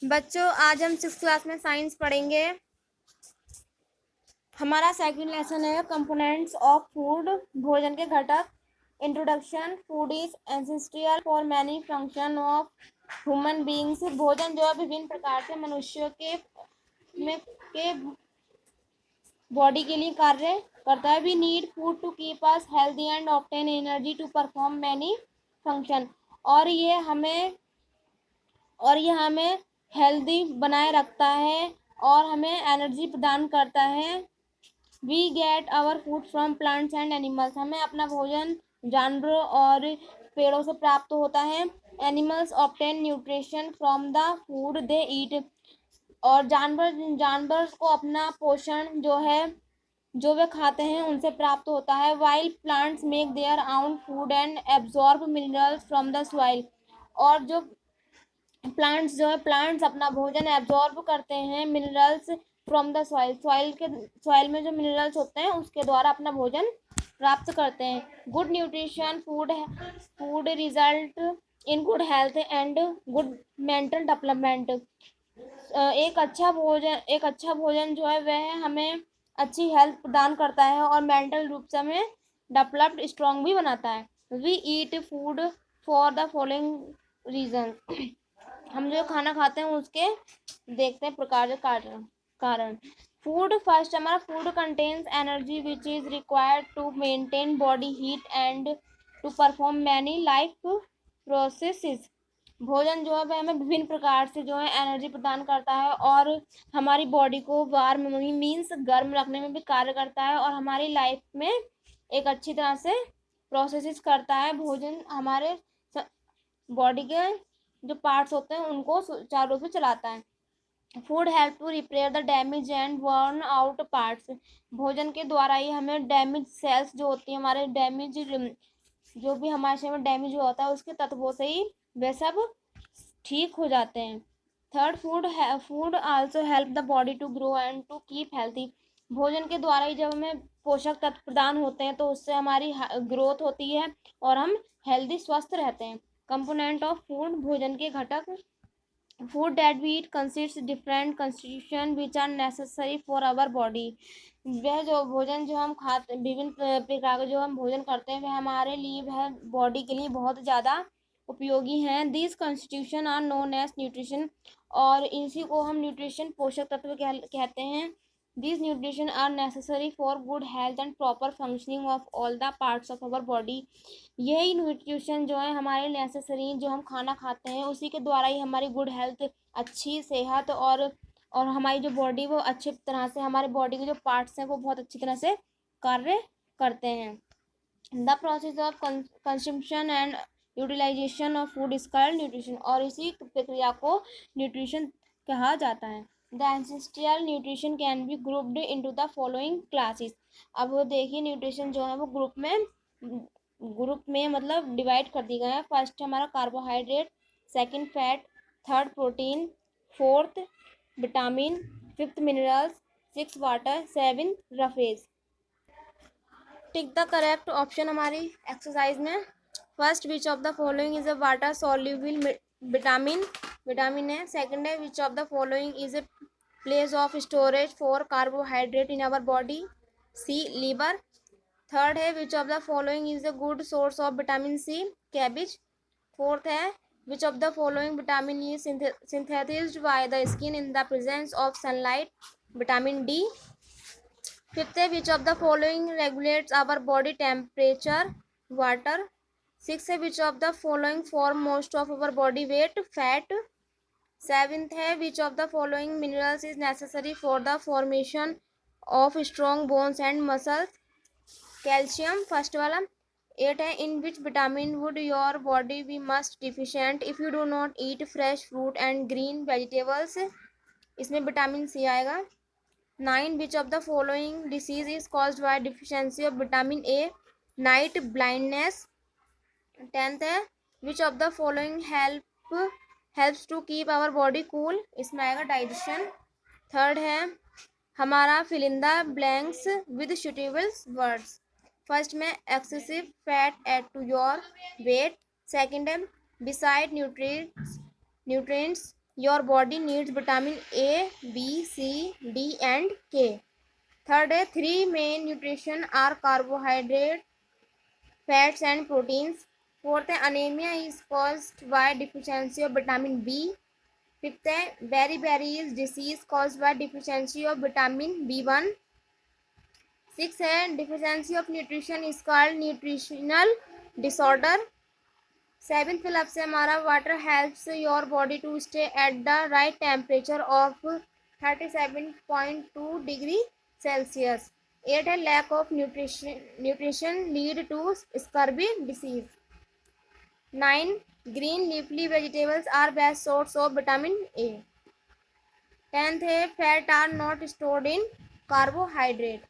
बच्चों, आज हम 6th क्लास में साइंस पढ़ेंगे। हमारा सेकंड लेसन है कंपोनेंट्स ऑफ फूड, भोजन के घटक। Introduction. Food is essential for many function of human beings. भोजन जो है विभिन्न प्रकार से मनुष्यों के बॉडी के लिए कार्य करता है। We need food to keep us healthy and obtain energy to perform many function. और ये हमें हेल्दी बनाए रखता है और हमें एनर्जी प्रदान करता है। We get our food from plants and animals. हमें अपना भोजन जानवरों और पेड़ों से प्राप्त होता है। Animals obtain nutrition from the food they eat. और जानवर को अपना पोषण जो वे खाते हैं उनसे प्राप्त होता है। While plants make their own food and absorb minerals from the soil. और जो प्लांट्स अपना भोजन एब्जॉर्ब करते हैं मिनरल्स फ्रॉम द सॉइल में जो मिनरल्स होते हैं उसके द्वारा अपना भोजन प्राप्त करते हैं। Good nutrition food result in good health and good mental development. एक अच्छा भोजन जो है वह हमें अच्छी हेल्थ प्रदान करता है और मेंटल रूप से हमें डेवलप्ड स्ट्रांग भी बनाता है। We eat food for the following reason. हम जो खाना खाते हैं उसके देखते हैं प्रकार कारण। फूड फर्स्ट, हमारा food contains energy which is required to maintain body heat and to perform many life processes. भोजन जो है वह हमें विभिन्न प्रकार से जो है एनर्जी प्रदान करता है और हमारी बॉडी को वार्म मीन्स गर्म रखने में भी कार्य करता है और हमारी लाइफ में एक अच्छी तरह से प्रोसेसेस करता है। भोजन हमारे बॉडी के जो पार्ट्स होते हैं उनको सुचारू रूप से चलाता है। Food help to repair the damage and worn out parts. भोजन के द्वारा ही हमें डैमेज सेल्स जो होती है, हमारे डैमेज जो भी हमारे शरीर में डैमेज हुआ होता है उसके तत्वों से ही वे सब ठीक हो जाते हैं। Third, food also help the body to grow and to keep healthy. भोजन के द्वारा ही जब हमें पोषक तत्व प्रदान होते हैं तो उससे हमारी ग्रोथ होती है और हम हेल्दी स्वस्थ रहते हैं। कंपोनेंट ऑफ फूड, भोजन के घटक। Food that we eat consist different constitution which are necessary for our body. वह जो भोजन जो हम खाते विभिन्न प्रकार का जो हम भोजन करते हैं वह हमारे लिए वह बॉडी के लिए बहुत ज़्यादा उपयोगी हैं। This constitution are known as nutrition. और इसी को हम न्यूट्रिशन पोषक तत्व कहते हैं। These nutrition are necessary for good health and proper functioning of all the parts of our body। यही न्यूट्रिशन जो है हमारे नेसेसरी, जो हम खाना खाते हैं उसी के द्वारा ही हमारी गुड हेल्थ, अच्छी सेहत और हमारी जो बॉडी वो अच्छी तरह से, हमारे बॉडी के जो पार्ट्स हैं वो बहुत अच्छी तरह से कार्य करते हैं। The process of consumption and utilisation of food is called nutrition. और इसी प्रक्रिया को न्यूट्रिशन कहा जाता है। The essential nutrition can be grouped into the following classes. अब वो देखिए न्यूट्रिशन जो है वो ग्रुप में मतलब डिवाइड कर दी गए हैं। फर्स्ट हमारा carbohydrate, second fat, third protein, fourth vitamin, fifth minerals, six water, seven roughage. Tick the correct option हमारी एक्सरसाइज में। First, which of the following is a water soluble vitamin है। Second है, which of the following is a place of storage for carbohydrate in our body. C, liver. Third है, which of the following is a good source of vitamin C. Cabbage. Fourth है, which of the following vitamin is synthesised by the skin in the presence of sunlight. Vitamin D. Fifth है, which of the following regulates our body temperature. Water. Six है, which of the following form most of our body weight. Fat. Seventh है, which of the following minerals is necessary for the formation of strong bones and muscles. Calcium, first वाला। Eight है, in which vitamin would your body be must deficient if you do not eat fresh fruit and green vegetables. इसमें vitamin C आएगा। 9, which of the following disease is caused by deficiency of vitamin A. Night blindness. 10th है, which of the following helps to keep our body cool. इसमें आएगा digestion. Third है हमारा fill in the blanks with suitable words. First में excessive fat add to your weight. Second है beside nutrients Your body needs vitamin A, B, C, D, and K. Third है, three main nutrition are carbohydrate, fats, and proteins. Fourth है, anemia is caused by deficiency of vitamin B. Fifth है, beriberi is disease caused by deficiency of vitamin B1. Sixth है, deficiency of nutrition is called nutritional disorder. Seventh fill up से हमारा water helps your body to stay at the right temperature of 37.2 degree Celsius. Eight है, lack of nutrition lead to scurvy disease. 9, green leafy vegetables are best source of vitamin A. 10th है, fat are not stored in carbohydrate.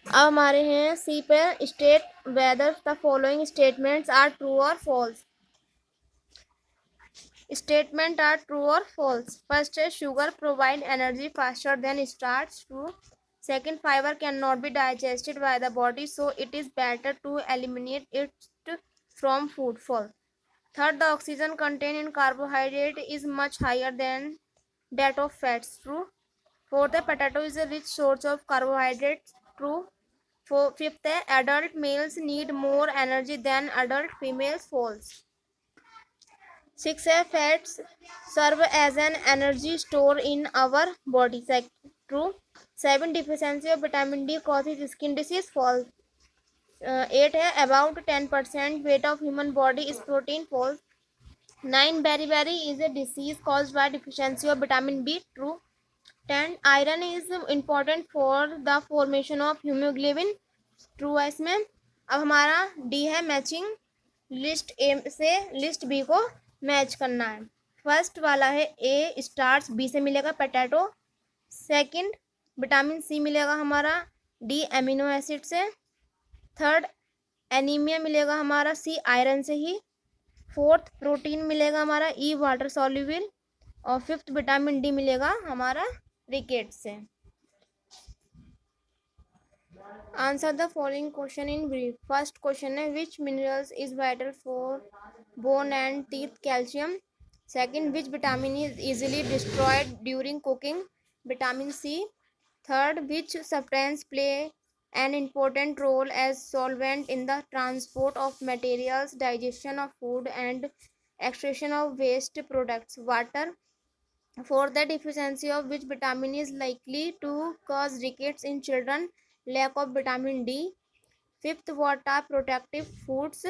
अब हमारे हैं C पे, state whether the following statements are true और false. Statement are true और false. First है, sugar provide energy faster than starch. True. Second, fibre can not be digested by the body so it is better to eliminate it from food. False. Third, the oxygen content in carbohydrate is much higher than that of fats. True. Fourth है, potato is a rich source of carbohydrates. True. Fifth है, adult males need more energy than adult females. False. Sixth है, fats serve as an energy store in our body. True. 7, deficiency of vitamin D causes skin disease. False. 8 है, about 10% weight of human body is protein. False. 9, beriberi is a disease caused by deficiency of vitamin B. True. 10, iron is important for the formation of hemoglobin. True है इसमें. अब हमारा D है, matching list A से list B को match करना है. First वाला है ए स्टार्च, बी से मिलेगा पोटैटो. सेकंड, विटामिन सी मिलेगा हमारा डी एमिनो एसिड से. थर्ड, एनीमिया मिलेगा हमारा सी आयरन से ही. फोर्थ, प्रोटीन मिलेगा हमारा ई वाटर सॉल्युबल. और फिफ्थ, विटामिन डी मिलेगा हमारा रिकेट से. Answer the following question in brief. First question है, which minerals is vital for bone and teeth. Calcium. Second, which vitamin is easily destroyed during cooking. Vitamin C. Third, which substance play an important role as solvent in the transport of materials, digestion of food, and extraction of waste products. Water. For the deficiency of which vitamin is likely to cause rickets in children. Lack of vitamin D. Fifth, what are protective foods.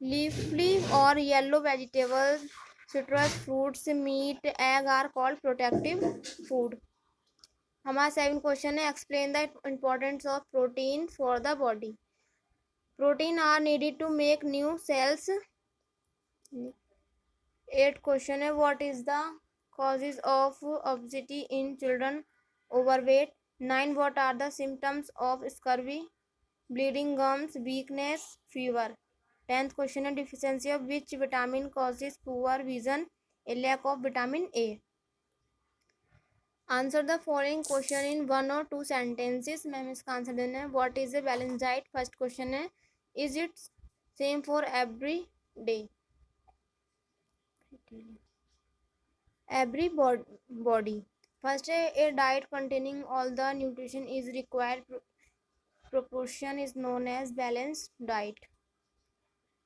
Leafy or yellow vegetables, citrus fruits, meat, egg are called protective food. हमारा 7 question है, explain the importance of protein for the body. Protein are needed to make new cells. 8 question है, what is the causes of obesity in children. Overweight. 9, what are the symptoms of scurvy. Bleeding gums, weakness, fever. 10th question है, deficiency of which vitamin causes poor vision. A lack of vitamin A. Answer the following question in 1 or 2 sentences. Ma'am इसका answer देना है. What is a balance diet. First question है, is it same for every day. Every body. First है, a diet containing all the nutrition is required proportion is known as balance diet.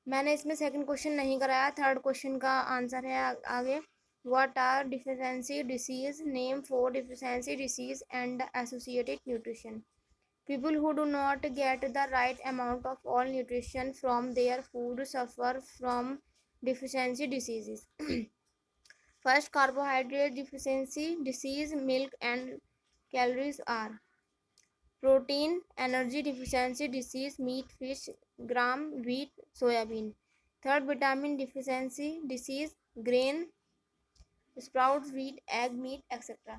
मैंने इसमें second question नहीं कराया. Third question का answer है आगे. What are deficiency disease? Name 4 deficiency disease and associated nutrition. People who do not get the right amount of all nutrition from their food suffer from deficiency diseases. First, carbohydrate deficiency disease. Milk and calories are. Protein energy deficiency disease. Meat, fish, gram, wheat, soybean. Third, vitamin deficiency disease. Grain, sprouts, wheat, egg, meat, etc.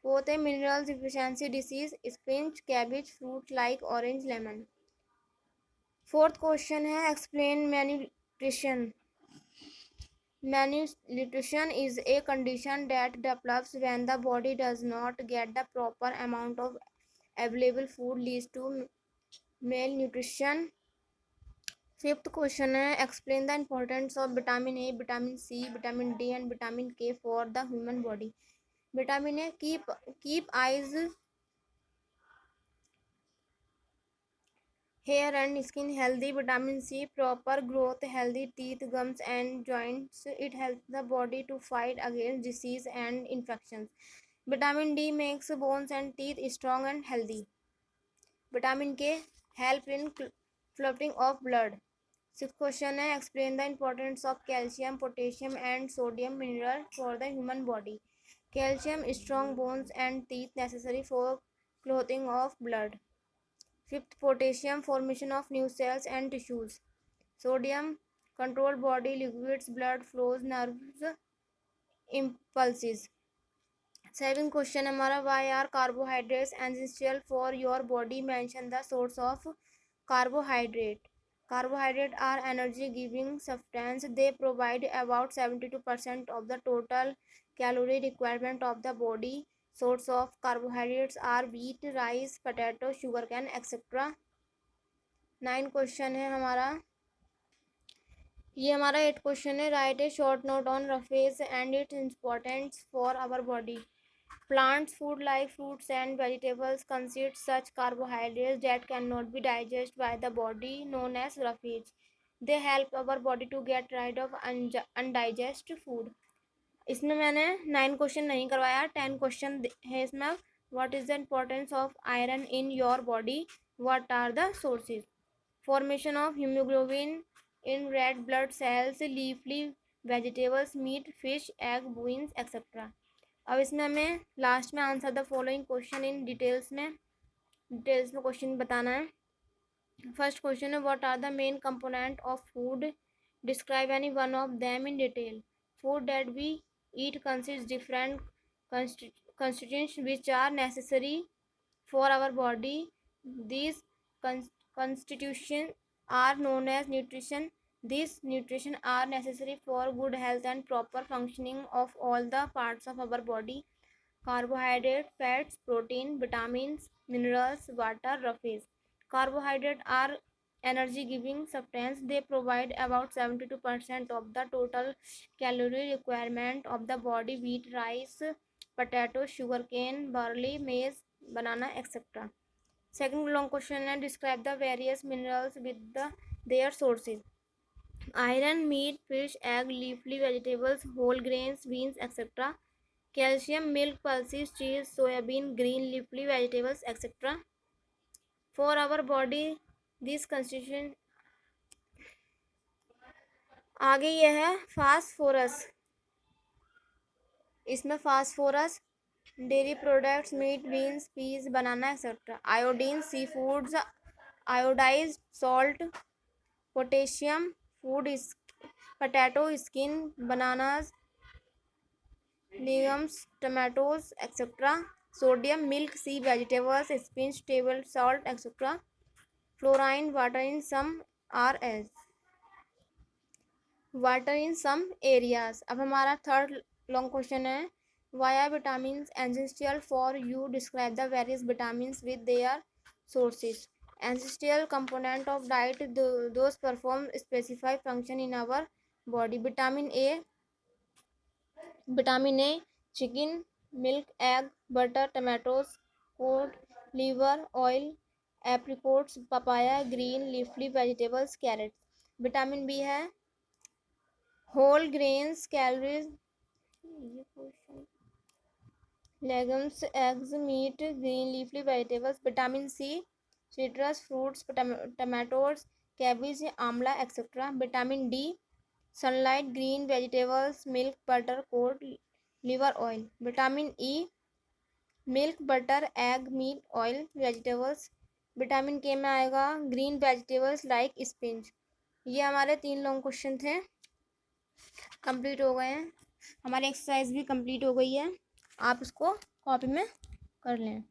Fourth है, minerals deficiency disease. Spinach, cabbage, fruit like orange, lemon. Fourth question है, explain malnutrition. Malnutrition is a condition that develops when the body does not get the proper amount of available food, leads to malnutrition. Fifth question है explain the importance of vitamin A, vitamin C, vitamin D and vitamin K for the human body. Vitamin A keep eyes, hair and skin healthy. Vitamin C proper growth, healthy teeth, gums and joints. It helps the body to fight against disease and infections. Vitamin D makes bones and teeth strong and healthy. Vitamin K help in floating of blood. Sixth question है explain the importance of calcium, potassium and sodium mineral for the human body. Calcium strong bones and teeth necessary for clothing of blood. Fifth, potassium formation of new cells and tissues. Sodium control body liquids, blood flows, nerves impulses. Seventh question हमारा why are carbohydrates essential for your body? Mention the source of carbohydrate. Carbohydrates are energy giving substance. They provide about 72% of the total calorie requirement of the body. Source of carbohydrates are wheat, rice, potato, sugarcane etc. 9 question है हमारा, ये हमारा 8 question है write a short note on roughage and its importance for our body. Plants food like fruits and vegetables contain such carbohydrates that cannot be digested by the body, known as roughage. They help our body to get rid of undigested food. इसमें मैंने 9 question नहीं करवाया, 10 question है इसमें। What is the importance of iron in your body? What are the sources? Formation of haemoglobin in red blood cells, leafy vegetables, meat, fish, egg, beans etcetera. अब इसमें हमें last में answer the following question in details में question बताना है। First question है what are the main component of food? Describe any one of them in detail. Food that we eat consist different constituents which are necessary for our body. These constitutions are known as nutrition. These nutrition are necessary for good health and proper functioning of all the parts of our body. Carbohydrate, fats, protein, vitamins, minerals, water, roughage. Carbohydrates are energy giving substance. They provide about 72% of the total calorie requirement of the body. Wheat, rice, potato, sugarcane, barley, maize, banana etc. Second long question है describe the various minerals with their sources. Iron, meat, fish, egg, leafy vegetables, whole grains, beans etc. Calcium, milk, pulses, cheese, soybean, green leafy vegetables etc. For our body these constitution। आगे ये है phosphorus, इसमें phosphorus dairy products, meat, beans, peas, banana etcetera. Iodine, sea foods, iodised salt. Potassium, food, potato, skin, bananas, legumes, tomatoes etcetera. Sodium, milk, sea vegetables, spinach, table salt etcetera. Fluorine, water in some are as water in some areas. अब हमारा third long question है why are vitamin essential for you? Describe the various vitamin with their sources. Essential component of diet those perform specified function in our body. Vitamin A chicken, milk, egg, butter, tomatoes, cod, liver oil, apricots, papaya, green leafy vegetables, carrots. Vitamin B है whole grains, calories, legumes, eggs, meat, green leafy vegetables. Vitamin C citrus fruits, tomatoes, cabbage, amla etcetera. Vitamin D sunlight, green vegetables, milk, butter, cod, liver oil. Vitamin E milk, butter, egg, meat, oil, vegetables. Vitamin K में आएगा green vegetables like spinach. ये हमारे 3 long question थे, complete हो गए हैं। हमारी exercise भी कंप्लीट हो गई है, आप इसको कॉपी में कर लें।